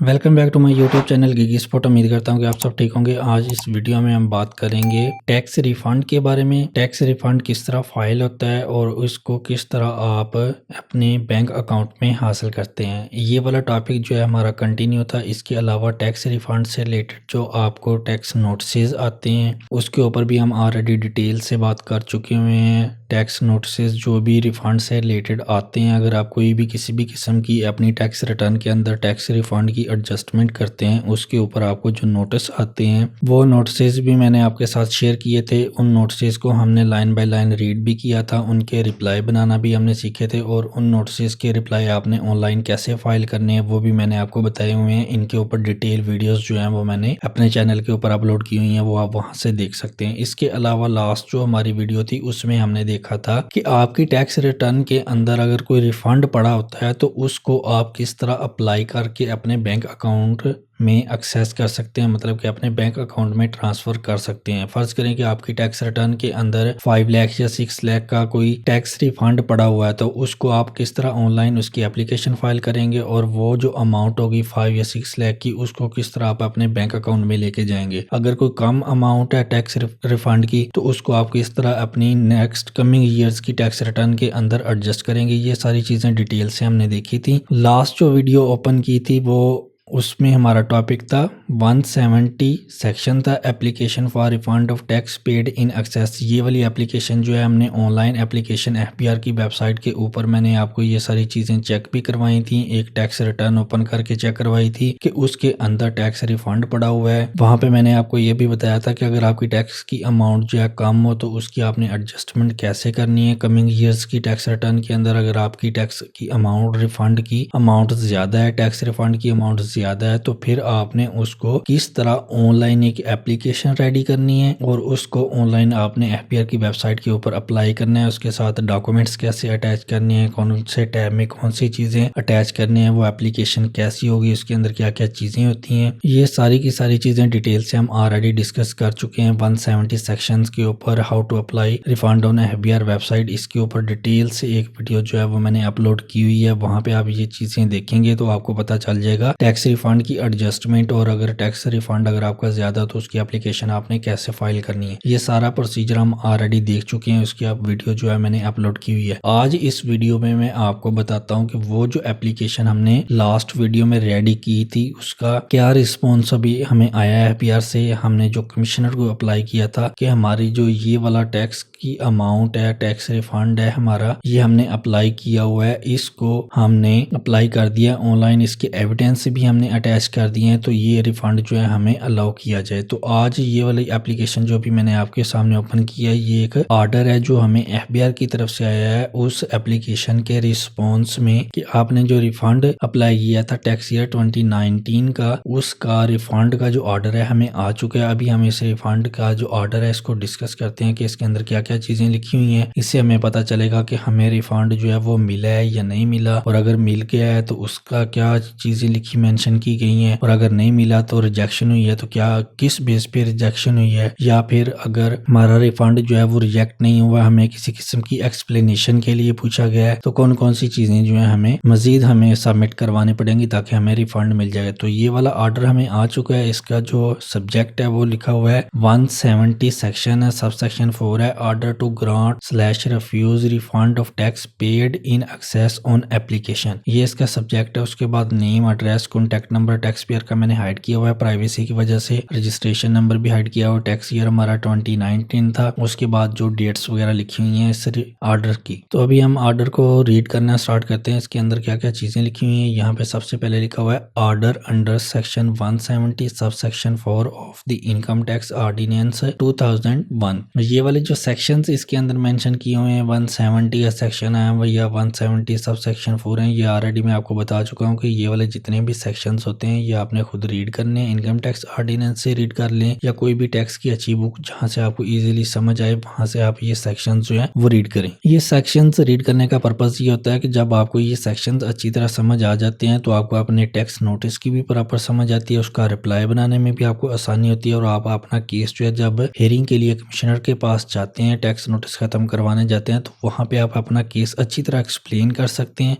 Welcome back to my YouTube channel Gigi Spot. उम्मीद करता हूँ कि आप सब ठीक होंगे। आज इस वीडियो में हम बात करेंगे टैक्स रिफंड के बारे में। टैक्स रिफंड किस तरह फाइल होता है और उसको किस तरह आप अपने बैंक अकाउंट में हासिल करते हैं। ये वाला टॉपिक जो है हमारा कंटिन्यू था। इसके अलावा टैक्स रिफंड से रिलेटेड जो आपको टैक्स नोटिस आते हैं उसके ऊपर भी हम ऑलरेडी डिटेल से बात कर चुके हुए हैं। टैक्स नोटिस जो भी रिफंड से रिलेटेड आते हैं, अगर आप कोई भी किसी भी किस्म की अपनी टैक्स रिटर्न के अंदर टैक्स रिफंड की एडजस्टमेंट करते हैं, उसके ऊपर आपको जो नोटिस आते हैं वो नोटिस भी मैंने आपके साथ शेयर किए थे। उन नोटिस को हमने लाइन बाय लाइन रीड भी किया था, उनके रिप्लाई बनाना भी हमने सीखे थे और उन नोटिस के रिप्लाई आपने ऑनलाइन कैसे फाइल करने हैं वो भी मैंने आपको बताए हुए हैं। इनके ऊपर डिटेल वीडियोस जो हैं वो मैंने अपने चैनल के ऊपर अपलोड की हुई हैं, वो आप वहां से देख सकते हैं। इसके अलावा लास्ट जो हमारी वीडियो थी उसमें हमने देखा था कि आपकी टैक्स रिटर्न के अंदर अगर कोई रिफंड पड़ा होता है तो उसको आप किस तरह अप्लाई करके अपने बैंक अकाउंट में एक्सेस कर सकते हैं, मतलब कि अपने बैंक अकाउंट में ट्रांसफर कर सकते हैं। फर्ज करें कि आपकी टैक्स रिटर्न के अंदर 5 लाख या 6 लाख का कोई टैक्स रिफंड पड़ा हुआ है, तो उसको आप किस तरह ऑनलाइन उसकी एप्लीकेशन फाइल करेंगे और वो जो अमाउंट होगी 5 या 6 लाख की, उसको किस तरह आप अपने बैंक अकाउंट में लेके जाएंगे। अगर कोई कम अमाउंट है टैक्स रिफंड की तो उसको आप किस तरह अपनी नेक्स्ट कमिंग ईयर्स की टैक्स रिटर्न के अंदर एडजस्ट करेंगे। ये सारी चीजें डिटेल से हमने देखी थी। लास्ट जो वीडियो ओपन की थी वो उसमें हमारा टॉपिक था 170 सेक्शन था, application for refund of tax paid in access. ये वाली एप्लीकेशन जो है हमने ऑनलाइन एप्लीकेशन एफबीआर की वेबसाइट के ऊपर मैंने आपको ये सारी चीज़ें चेक भी करवाई थी। एक टैक्स रिटर्न ओपन करके चेक करवाई थी कि उसके अंदर टैक्स रिफंड पड़ा हुआ है। वहाँ पे मैंने आपको ये भी बताया था कि अगर आपकी टैक्स की अमाउंट जो है कम हो तो उसकी आपने एडजस्टमेंट कैसे करनी है कमिंग ईयर्स की टैक्स रिटर्न के अंदर। अगर आपकी टैक्स की अमाउंट रिफंड की अमाउंट ज़्यादा है, टैक्स रिफंड की अमाउंट ज़्यादा है, तो फिर आपने उसको किस तरह ऑनलाइन एक एप्लीकेशन रेडी करनी है और उसको ऑनलाइन आपने एफबीआर की वेबसाइट के ऊपर अप्लाई करना है। उसके साथ डॉक्यूमेंट्स कैसे अटैच करने हैं, कौन से टैब में कौन सी चीज़ें अटैच करनी है, वो एप्लीकेशन कैसी होगी, उसके अंदर क्या क्या चीज़ें होती हैं, ये सारी की सारी चीज़ें डिटेल से हम ऑलरेडी डिस्कस कर चुके हैं 170 सेक्शंस के ऊपर। How to apply refund on FBR website, इसके ऊपर डिटेल से एक वीडियो जो है वो मैंने अपलोड की हुई है। वहाँ पे आप ये चीज़ें देखेंगे तो आपको पता चल जाएगा टैक्स रिफंड की एडजस्टमेंट, और अगर टैक्स रिफंड अगर आपका ज्यादा तो उसकी एप्लीकेशन आपने कैसे फाइल करनी है। ये सारा प्रोसीजर हम ऑलरेडी देख चुके हैं, उसकी आप वीडियो जो है मैंने अपलोड की हुई है। आज इस वीडियो में मैं आपको बताता हूँ कि वो जो एप्लीकेशन हमने लास्ट वीडियो में रेडी की थी उसका क्या रिस्पॉन्स अभी हमें आया है एफबीआर से। हमने जो कमिश्नर को अप्लाई किया था कि हमारी जो ये वाला टैक्स की अमाउंट है, टैक्स रिफंड है हमारा, ये हमने अप्लाई किया हुआ है, इसको हमने अप्लाई कर दिया ऑनलाइन, इसके एविडेंस भी हमने अटैच कर दिए हैं, तो ये रिफंड जो है हमें अलाउ किया जाए। तो आज ये वाली एप्लीकेशन जो भी मैंने आपके सामने ओपन किया है, ये एक ऑर्डर है जो हमें एफबीआर की तरफ से आया है उस एप्लीकेशन के रिस्पॉन्स में कि आपने जो रिफंड अप्लाई किया था टैक्स ईयर 2019 का, उसका रिफंड का जो ऑर्डर है हमें आ चुका है। अभी हम इस रिफंड का जो ऑर्डर है इसको डिस्कस करते हैं कि इसके अंदर क्या क्या चीजें लिखी हुई हैं। इससे हमें पता चलेगा कि हमें रिफंड जो है वो मिला है या नहीं मिला, और अगर मिल गया है तो उसका क्या चीजें लिखी मेंशन की गई हैं, और अगर नहीं मिला तो रिजेक्शन हुई है तो क्या किस बेस पे रिजेक्शन हुई है, या फिर अगर हमारा रिफंड जो है वो रिजेक्ट नहीं हुआ, हमें किसी किस्म की एक्सप्लेनेशन के लिए पूछा गया है, तो कौन कौन सी चीजें जो है हमें मजीद हमें सबमिट करवानी पड़ेंगी ताकि हमें रिफंड मिल जाए। तो ये वाला ऑर्डर हमें आ चुका है। इसका जो सब्जेक्ट है वो लिखा हुआ है 170 सेक्शन है, सब सेक्शन 4 है, order to grant refuse refund of tax paid in excess on application, ये इसका सब्जेक्ट है। उसके बाद name, address, contact number tax pair का मैंने हाइड किया हुआ है प्राइवेसी की वजह से, रजिस्ट्रेशन नंबर भी हाइड किया हुआ है, टैक्स ईयर हमारा 2019 था, उसके बाद जो डेट्स वगैरह लिखी हुई हैं इस ऑर्डर की। तो अभी हम ऑर्डर को रीड करना स्टार्ट करते हैं। इसके अंदर क्या क्या चीजें लिखी हुई हैं। यहाँ पे सबसे पहले लिखा हुआ है order under section 170 sub section 4 of the income tax ordinance 2001। ये वाले जो सेक्शंस इसके अंदर मेंशन किए हुए हैं 170 का सेक्शन है या 170 सब सेक्शन 4 है, ये ऑलरेडी मैं आपको बता चुका हूँ कि ये वाले जितने भी सेक्शंस होते हैं ये आपने खुद रीड करने हैं इनकम टैक्स ऑर्डिनेंस से रीड कर लें, या कोई भी टैक्स की अच्छी बुक जहाँ से आपको इजीली समझ आए वहां से आप ये सेक्शन जो है वो रीड करें। ये सेक्शंस रीड करने का पर्पस ये होता है कि जब आपको ये सेक्शंस अच्छी तरह समझ आ जाते हैं तो आपको अपने टैक्स नोटिस की भी प्रॉपर समझ आती है, उसका रिप्लाई बनाने में भी आपको आसानी होती है, और आप अपना केस जो है जब हियरिंग के लिए कमिश्नर के पास जाते हैं, टैक्स नोटिस खत्म करवाने जाते हैं, तो वहां पे आप अपना केस अच्छी तरह एक्सप्लेन कर सकते हैं,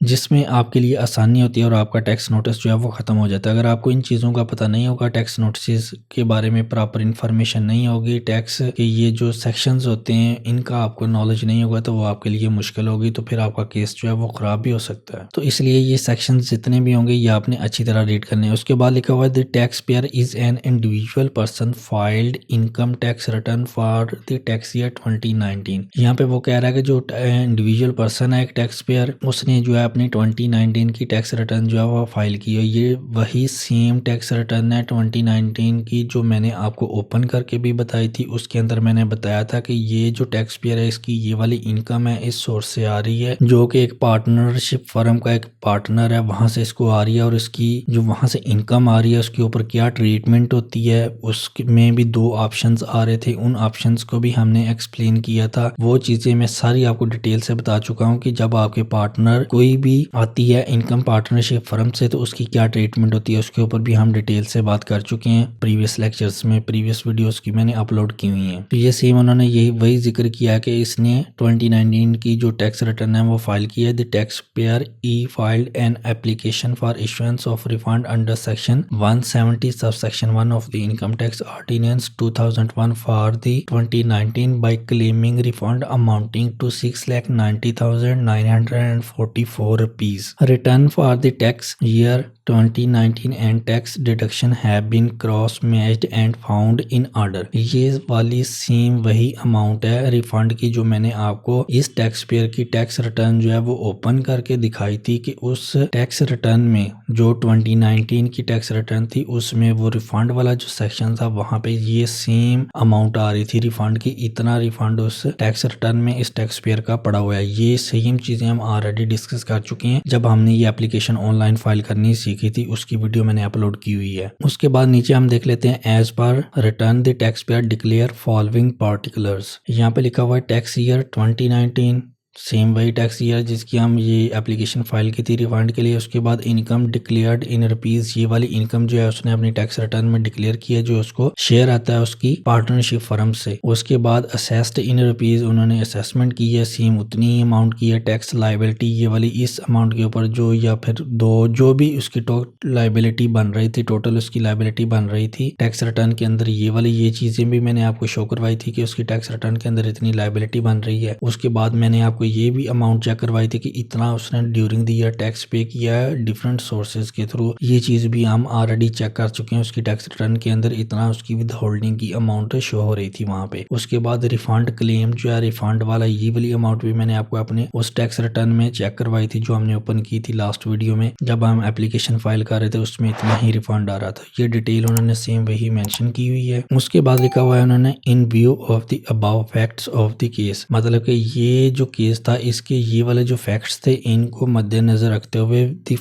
जिसमें आपके लिए आसानी होती है और आपका टैक्स नोटिस जो है वो खत्म हो जाता है। अगर आपको इन चीजों का पता नहीं होगा, टैक्स नोटिस के बारे में प्रॉपर इन्फॉर्मेशन नहीं होगी, टैक्स के ये जो सेक्शंस होते हैं इनका आपको नॉलेज नहीं होगा, तो वो आपके लिए मुश्किल होगी, तो फिर आपका केस जो है वो खराब भी हो सकता है। तो इसलिए ये सेक्शंस जितने भी होंगे ये आपने अच्छी तरह रीड करने हैं। उसके बाद लिखा हुआ है the tax payer is an individual person filed income tax return for the tax year 2019। यहाँ पे वो कह रहा है कि जो इंडिविजुअल पर्सन है एक टैक्स पेयर, उसने जो है अपनी 2019 की टैक्स रिटर्न जो है वो फाइल की है। ये वही सेम टैक्स रिटर्न है 2019 की जो मैंने आपको ओपन करके भी बताई थी। उसके अंदर मैंने बताया था कि ये जो टैक्स पेयर है इसकी ये वाली इनकम है इस सोर्स से आ रही है, जो कि एक पार्टनरशिप फर्म का एक पार्टनर है वहां से इसको आ रही है, और इसकी जो वहां से इनकम आ रही है उसके ऊपर क्या ट्रीटमेंट होती है उसमें भी दो ऑप्शंस आ रहे थे। उन ऑप्शंस को भी हमने एक्सप्लेन किया था, वो चीजें मैं सारी आपको डिटेल से बता चुका हूँ कि जब आपके पार्टनर कोई भी आती है इनकम पार्टनरशिप फर्म से तो उसकी क्या ट्रीटमेंट होती है, उसके ऊपर भी हम डिटेल से बात कर चुके हैं प्रीवियस लेक्चर्स में, प्रीवियस वीडियोस की मैंने अपलोड की हुई हैं। तो ये सेम उन्होंने यही वही जिक्र किया कि इसने 2019 की जो टैक्स रिटर्न है वो फाइल की है। The tax payer e filed an application for issuance of refund under section 170 subsection 1 of the income tax ordinance 2001 for the 2019 by claiming refund amounting to 6,90,944 rupees. Return for the tax year 2019 and tax deduction have been cross matched and found in order। ये वाली same वही amount है refund की जो मैंने आपको इस tax payer की टैक्स रिटर्न जो है वो ओपन करके दिखाई थी कि उस टैक्स रिटर्न में जो 2019 की टैक्स रिटर्न थी उसमें वो रिफंड वाला जो सेक्शन था वहां पे ये सेम अमाउंट आ रही थी रिफंड की। इतना रिफंड उस टैक्स रिटर्न में इस टैक्स पेयर का पड़ा हुआ है। ये सेम चीजें हम ऑलरेडी डिस्कस कर चुके हैं जब हमने ये एप्लीकेशन ऑनलाइन फाइल करनी सीखी थी, उसकी वीडियो मैंने अपलोड की हुई है। उसके बाद नीचे हम देख लेते हैं as per return the tax payer declare following particulars. यहाँ पे लिखा हुआ है टैक्स ईयर 2019 सेम वही टैक्स ईयर जिसकी हम ये एप्लीकेशन फाइल की थी रिफंड के लिए। उसके बाद इनकम डिक्लेयर्ड इन रुपीज, ये वाली इनकम जो है उसने अपनी टैक्स रिटर्न में डिक्लेयर की है जो उसको शेयर आता है उसकी पार्टनरशिप फर्म से। उसके बाद असेस्ड इन रुपीज, उन्होंने असेसमेंट की है सेम उतनी ही अमाउंट की है। टैक्स लाइबिलिटी ये वाली इस अमाउंट के ऊपर जो या फिर दो जो भी उसकी लाइबिलिटी बन रही थी, टोटल उसकी लाइबिलिटी बन रही थी टैक्स रिटर्न के अंदर, ये वाली ये चीजें भी मैंने आपको शो करवाई थी कि उसकी टैक्स रिटर्न के अंदर इतनी लाइबिलिटी बन रही है। उसके बाद मैंने आपको ये भी अमाउंट चेक करवाई थी कि इतना उसने ड्यूरिंग द ईयर टैक्स पे किया है डिफरेंट सोर्सेज के थ्रू। ये चीज भी हम ऑलरेडी चेक कर चुके हैं, उसकी टैक्स रिटर्न के अंदर इतना उसकी विद होल्डिंग की अमाउंट शो हो रही थी वहां पे। उसके बाद रिफंड क्लेम जो है रिफंड वाला ये वाली अमाउंट भी मैंने आपको अपने उस टैक्स रिटर्न में चेक करवाई थी जो हमने ओपन की थी लास्ट वीडियो में जब हम एप्लीकेशन फाइल कर रहे थे, उसमें इतना ही रिफंड आ रहा था। ये डिटेल उन्होंने सेम वही मेंशन की हुई है। उसके बाद लिखा हुआ है उन्होंने इन view of the above facts of the case, मतलब कि ये जो केस था इसके ये वाले जो फैक्ट्स थे इनको मद्देनजर रखते हुए the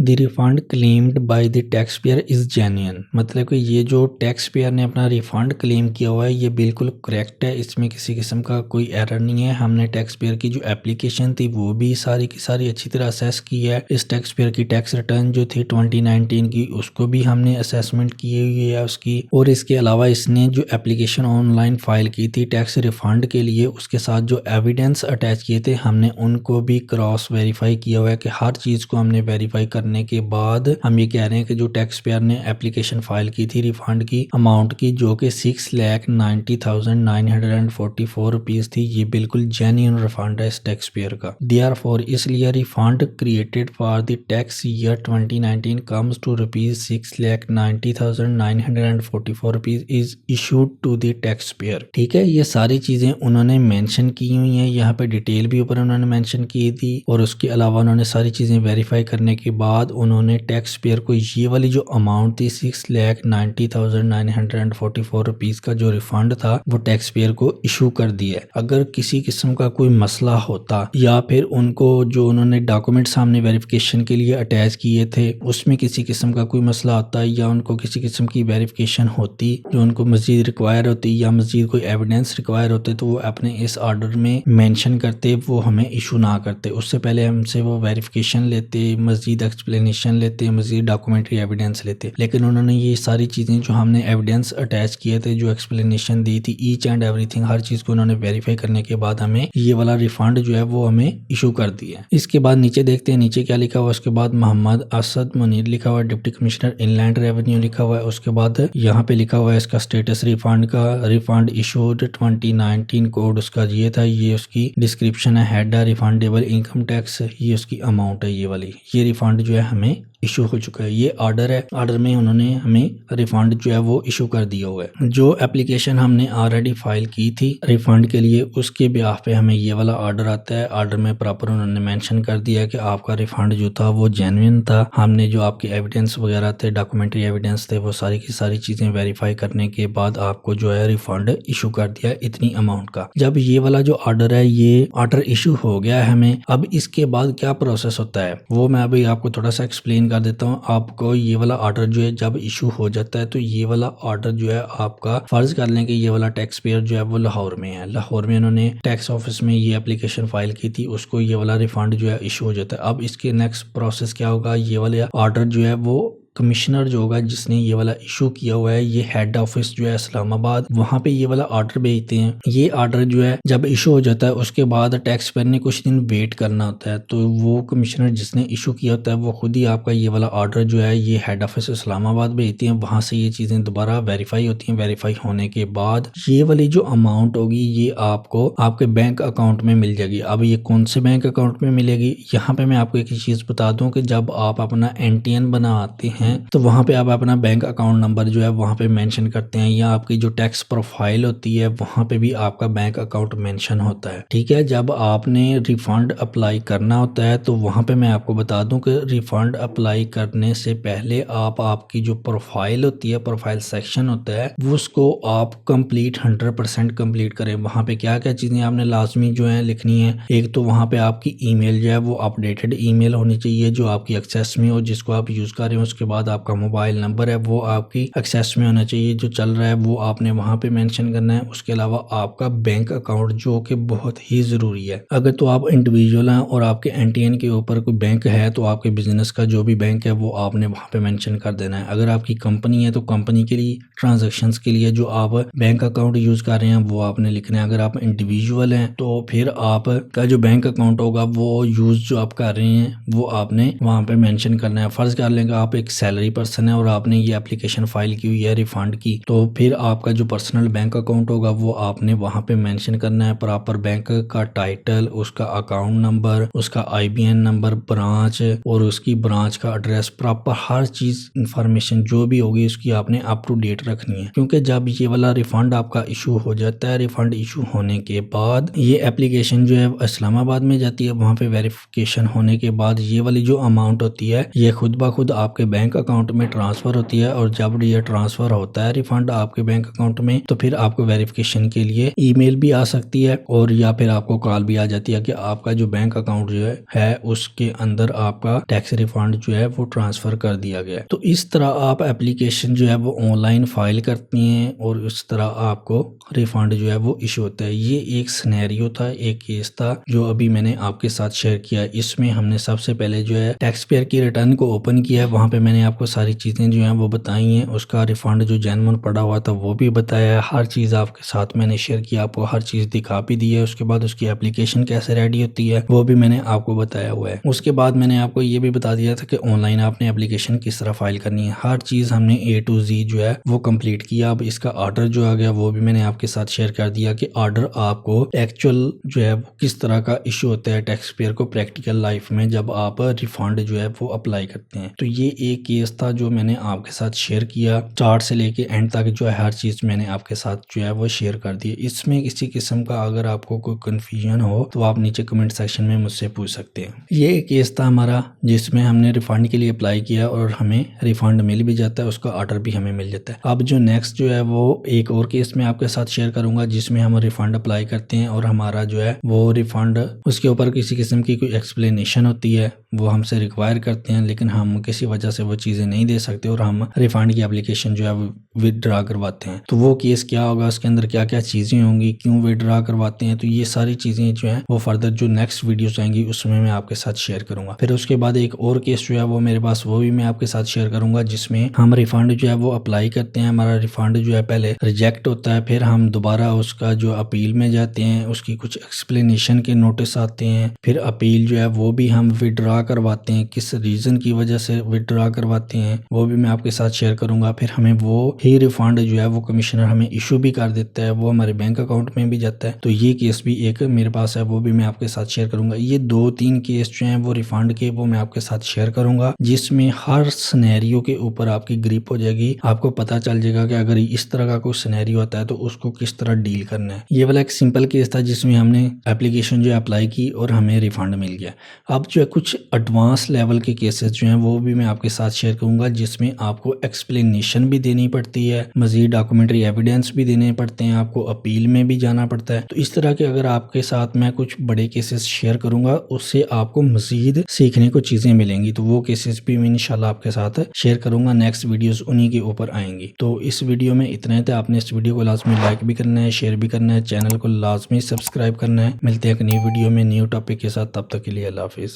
refund claimed by the tax payer is genuine, मतलब कि ये जो टैक्स पेयर ने अपना रिफंड क्लेम किया हुआ है ये बिल्कुल करेक्ट है, इसमें किसी किस्म का कोई एरर नहीं है। हमने टैक्स पेयर की जो एप्लीकेशन थी वो भी सारी की सारी अच्छी तरह असेस की है। इस टैक्स पेयर की टैक्स रिटर्न जो थी 2019 की उसको भी हमने असेसमेंट की हुई है उसकी। और इसके अलावा इसने जो एप्लीकेशन ऑनलाइन फाइल की थी टैक्स रिफंड के लिए उसके साथ जो एविडेंस अटैच किए थे हमने उनको भी क्रॉस वेरीफाई किया हुआ है कि हर चीज को हमने वेरीफाई करने के बाद हम ये कह रहे हैं कि जो टैक्स पेयर ने एप्लीकेशन फाइल की थी रिफंड की अमाउंट की जो कि 6,90,944 रुपीज थी, ये बिल्कुल जेन्युइन रिफंड है इस टैक्स पेयर का। देयरफॉर इसलिए refund created for the tax year 2019 comes to rupees 6,90,944 rupees is issued to the tax payer. ठीक है, ये सारी चीजें उन्होंने मेंशन की की हुई हैं, यहाँ पे डिटेल भी ऊपर उन्होंने मेंशन की थी और उसके अलावा उन्होंने सारी चीज़ें वेरीफाई करने के बाद उन्होंने टैक्स पेयर को ये वाली जो अमाउंट थी 6,90,944 रुपीज़ का जो रिफंड था वो टैक्स पेयर को इशू कर दिया है। अगर किसी किस्म का कोई मसला होता या फिर उनको जो उन्होंने डॉक्यूमेंट सामने वेरिफिकेशन के लिए अटैच किए थे उसमें किसी किस्म का कोई मसला आता या उनको किसी किस्म की वेरिफिकेशन होती जो उनको मजीद रिक्वायर होती या मजीद कोई एविडेंस रिक्वायर होते तो वो अपने इस ऑर्डर में मेंशन करते, वो हमें इशू ना करते। उससे पहले हमसे वो वेरिफिकेशन लेते, मजीद एक्सप्लेनेशन लेते, मजीद डॉक्यूमेंट्री एविडेंस लेते। लेकिन उन्होंने ये सारी चीज़ें जो हमने एविडेंस अटैच किए थे, जो एक्सप्लेनेशन दी थी, ईच एंड एवरीथिंग हर चीज़ को उन्होंने वेरीफाई करने के बाद हमें ये वाला रिफंड जो है वो हमें इशू कर दिया। इसके बाद नीचे देखते हैं नीचे क्या लिखा हुआ है। उसके बाद मोहम्मद असद मुनीर लिखा हुआ है, डिप्टी कमिश्नर इनलैंड रेवेन्यू लिखा हुआ है। उसके बाद यहाँ पे लिखा हुआ है इसका स्टेटस रिफंड का, रिफंड इशूड 2019 कोड उसका ये था, ये उसकी डिस्क्रिप्शन है, हेड रिफंडेबल इनकम टैक्स, ये उसकी अमाउंट है, ये वाली ये रिफंड जो है हमें इशू हो चुका है। ये ऑर्डर है, ऑर्डर में उन्होंने हमें रिफंड जो है वो इशू कर दिया हुआ है। जो एप्लीकेशन हमने ऑलरेडी फाइल की थी रिफंड के लिए उसके ब्याह पे हमें ये वाला ऑर्डर आता है। ऑर्डर में प्रॉपर उन्होंने मेंशन कर दिया कि आपका रिफंड जो था वो जेन्युइन था, हमने जो आपके एविडेंस वगैरह थे, डॉक्यूमेंट्री एविडेंस थे, वो सारी की सारी चीजें वेरीफाई करने के बाद आपको जो है रिफंड इशू कर दिया इतनी अमाउंट का। जब ये वाला जो ऑर्डर है ये ऑर्डर इशू हो गया है हमें, अब इसके बाद क्या प्रोसेस होता है वो मैं अभी आपको थोड़ा सा एक्सप्लेन कर देता हूँ। आपको ये वाला ऑर्डर जो है जब इशू हो जाता है तो ये वाला ऑर्डर जो है आपका फर्ज कर लें कि ये वाला टैक्स पेयर जो है वो लाहौर में है, लाहौर में उन्होंने टैक्स ऑफिस में ये एप्लीकेशन फाइल की थी, उसको ये वाला रिफंड जो है इशू हो जाता है। अब इसके नेक्स्ट प्रोसेस क्या होगा, ये वाला ऑर्डर जो है वो कमिश्नर जो होगा जिसने ये वाला इशू किया हुआ है, ये हेड ऑफिस जो है इस्लामाबाद, वहाँ पे ये वाला ऑर्डर भेजते हैं। ये ऑर्डर जो है जब इशू हो जाता है उसके बाद टैक्स पेयर ने कुछ दिन वेट करना होता है, तो वो कमिश्नर जिसने इशू किया होता है वो खुद ही आपका ये वाला ऑर्डर जो है ये हेड ऑफिस इस्लामाबाद भेजती हैं। वहाँ से ये चीज़ें दोबारा वेरीफाई होती हैं। वेरीफाई होने के बाद ये वाली जो अमाउंट होगी ये आपको आपके बैंक अकाउंट में मिल जाएगी। अब ये कौन से बैंक अकाउंट में मिलेगी, यहाँ पे मैं आपको एक चीज़ बता दूँ कि जब आप अपना NTN बनाते हैं तो वहाँ पे आप अपना बैंक अकाउंट नंबर जो है वहाँ पे मेंशन करते हैं, या आपकी जो टैक्स प्रोफाइल होती है वहाँ पे भी आपका बैंक अकाउंट मेंशन होता है। ठीक है, जब आपने रिफंड अप्लाई करना होता है तो वहाँ पे मैं आपको बता दूं कि रिफंड अप्लाई करने से पहले आप आपकी जो प्रोफाइल होती है, प्रोफाइल सेक्शन होता है, वो उसको आप कंप्लीट 100% कंप्लीट करें। वहाँ पे क्या क्या चीज़ें आपने लाजमी जो है लिखनी है, एक तो वहाँ पे आपकी ईमेल जो है वो अपडेटेड ईमेल होनी चाहिए जो आपकी एक्सेस में हो, जिसको आप यूज़ कर रहे हो। उसके बाद आपका मोबाइल नंबर है वो आपकी एक्सेस में होना चाहिए, जो चल रहा है वो आपने वहाँ पे मेंशन करना है। उसके अलावा आपका बैंक अकाउंट जो कि बहुत ही ज़रूरी है। अगर तो आप इंडिविजुअल हैं और आपके NTN के ऊपर कोई बैंक है तो आपके बिजनेस का जो भी बैंक है वो आपने वहाँ पे मेंशन कर देना है। अगर आपकी कंपनी है तो कंपनी के लिए ट्रांजेक्शन्स के लिए जो आप बैंक अकाउंट यूज़ कर रहे हैं वो आपने लिखना है। अगर आप इंडिविजुअल हैं तो फिर आपका जो बैंक अकाउंट होगा वो यूज़ जो आप कर रहे हैं वो आपने वहाँ पे मेंशन करना है। फ़र्ज़ कर लेंगे आप एक सैलरी पर्सन है और आपने ये एप्लीकेशन फाइल की हुई है रिफंड की, तो फिर आपका जो पर्सनल बैंक अकाउंट होगा वो आपने वहाँ पे मेंशन करना है। प्रॉपर बैंक का टाइटल, उसका अकाउंट नंबर, उसका IBN नंबर, ब्रांच और उसकी ब्रांच का एड्रेस, प्रॉपर हर चीज़ इंफॉर्मेशन जो भी होगी उसकी आपने अप टू डेट रखनी है। क्योंकि जब ये वाला रिफंड आपका इशू हो जाता है, रिफंड इशू होने के बाद ये एप्लीकेशन जो है इस्लामाबाद में जाती है, वहाँ पे वेरिफिकेशन होने के बाद ये वाली जो अमाउंट होती है ये खुद ब खुद आपके बैंक अकाउंट में ट्रांसफर होती है। और जब ये ट्रांसफर होता है रिफंड आपके बैंक अकाउंट में तो फिर आपको वेरिफिकेशन के लिए ईमेल भी आ सकती है और या फिर आपको कॉल भी आ जाती है कि आपका जो बैंक अकाउंट जो है उसके अंदर आपका टैक्स रिफंड जो है वो ट्रांसफर कर दिया गया है। तो इस तरह आप एप्लीकेशन जो है वो ऑनलाइन फाइल करती हैं और इस तरह आपको रिफंड जो है वो इशू होता है। ये एक सिनेरियो था, एक केस था जो अभी मैंने आपके साथ शेयर किया। इसमें हमने सबसे पहले जो है टैक्स पेयर की रिटर्न को ओपन किया है, वहाँ पे मैंने आपको सारी चीज़ें जो हैं वो बताई हैं। उसका रिफंड जो जेन्युइन पड़ा हुआ था वो भी बताया है, हर चीज़ आपके साथ मैंने शेयर किया, आपको हर चीज़ दिखा भी दी है। उसके बाद उसकी एप्लीकेशन कैसे रेडी होती है वो भी मैंने आपको बताया हुआ है। उसके बाद मैंने आपको ये भी बता दिया था कि ऑनलाइन आपने एप्लीकेशन किस तरह फाइल करनी है। हर चीज़ हमने A to Z जो है वो कंप्लीट किया। अब इसका ऑर्डर जो आ गया वो भी मैंने आपके साथ शेयर कर दिया कि ऑर्डर आपको एक्चुअल जो है वो किस तरह का इशू होता है टैक्स पेयर को प्रैक्टिकल लाइफ में जब आप रिफंड जो है वो अप्लाई करते हैं। तो ये एक केस था जो मैंने आपके साथ शेयर किया, स्टार्ट से लेके एंड तक जो है हर चीज़ मैंने आपके साथ जो है वो शेयर कर दी। इसमें किसी किस्म का अगर आपको कोई कन्फ्यूजन हो तो आप नीचे कमेंट सेक्शन में मुझसे पूछ सकते हैं। ये केस था हमारा जिसमें हमने रिफंड के लिए अप्लाई किया और हमें रिफंड मिल भी जाता है, उसका ऑर्डर भी हमें मिल जाता है। अब जो नेक्स्ट जो है वो एक और केस में आपके साथ शेयर करूंगा जिसमें हम रिफंड अप्लाई करते हैं और हमारा जो है वो रिफंड उसके ऊपर किसी किस्म की कोई एक्सप्लेनेशन होती है, वो हमसे रिक्वायर करते हैं लेकिन हम किसी वजह से वो चीज़ें नहीं दे सकते और हम रिफंड की एप्लीकेशन जो है विदड्रा करवाते हैं। तो वो केस क्या होगा, उसके अंदर क्या क्या चीज़ें होंगी, क्यों विदड्रा करवाते हैं, तो ये सारी चीज़ें जो हैं वो फर्दर जो नेक्स्ट वीडियोस आएंगी उसमें मैं आपके साथ शेयर करूंगा। फिर उसके बाद एक और केस जो है वो मेरे पास, वो भी मैं आपके साथ शेयर करूंगा जिसमें हम रिफंड जो है वो अप्लाई करते हैं, हमारा रिफंड जो है पहले रिजेक्ट होता है, फिर हम दोबारा उसका जो अपील में जाते हैं, उसकी कुछ एक्सप्लेनेशन के नोटिस आते हैं, फिर अपील जो है वो भी हम विदड्रा करवाते हैं, किस रीज़न की वजह से विदड्रा करवाते हैं वो भी मैं आपके साथ शेयर करूंगा। फिर हमें वो ही रिफंड जो है वो कमिश्नर हमें इशू भी कर देता है, वो हमारे बैंक अकाउंट में भी जाता है। तो ये केस भी एक मेरे पास है, वो भी मैं आपके साथ शेयर करूंगा। ये 2-3 केस जो हैं वो रिफंड के वो मैं आपके साथ शेयर करूंगा जिसमें हर सिनेरियो के ऊपर आपकी ग्रिप हो जाएगी, आपको पता चल जाएगा कि अगर इस तरह का कोई सिनेरियो आता है तो उसको किस तरह डील करना है। ये वाला एक सिंपल केस था जिसमें हमने एप्लीकेशन जो है अप्लाई की और हमें रिफंड मिल गया। अब जो है कुछ एडवांस लेवल के केसेस जो हैं वो भी मैं आपके साथ शेयर करूंगा जिसमें आपको एक्सप्लेनेशन भी देनी पड़ती है, मजीद डॉक्यूमेंट्री एविडेंस भी देने पड़ते हैं, आपको अपील में भी जाना पड़ता है। तो इस तरह के अगर आपके साथ मैं कुछ बड़े केसेस शेयर करूंगा उससे आपको मजीद सीखने को चीज़ें मिलेंगी, तो वो केसेस भी मैं इंशाल्लाह आपके साथ शेयर करूंगा। नेक्स्ट वीडियोस उन्हीं के ऊपर आएंगी। तो इस वीडियो में इतना ही था। आपने इस वीडियो को लाजमी लाइक भी करना है, शेयर भी करना है, चैनल को लाजमी सब्सक्राइब करना है। मिलते हैं एक नई वीडियो में न्यू टॉपिक के साथ, तब तक के लिए अल्लाह हाफिज़।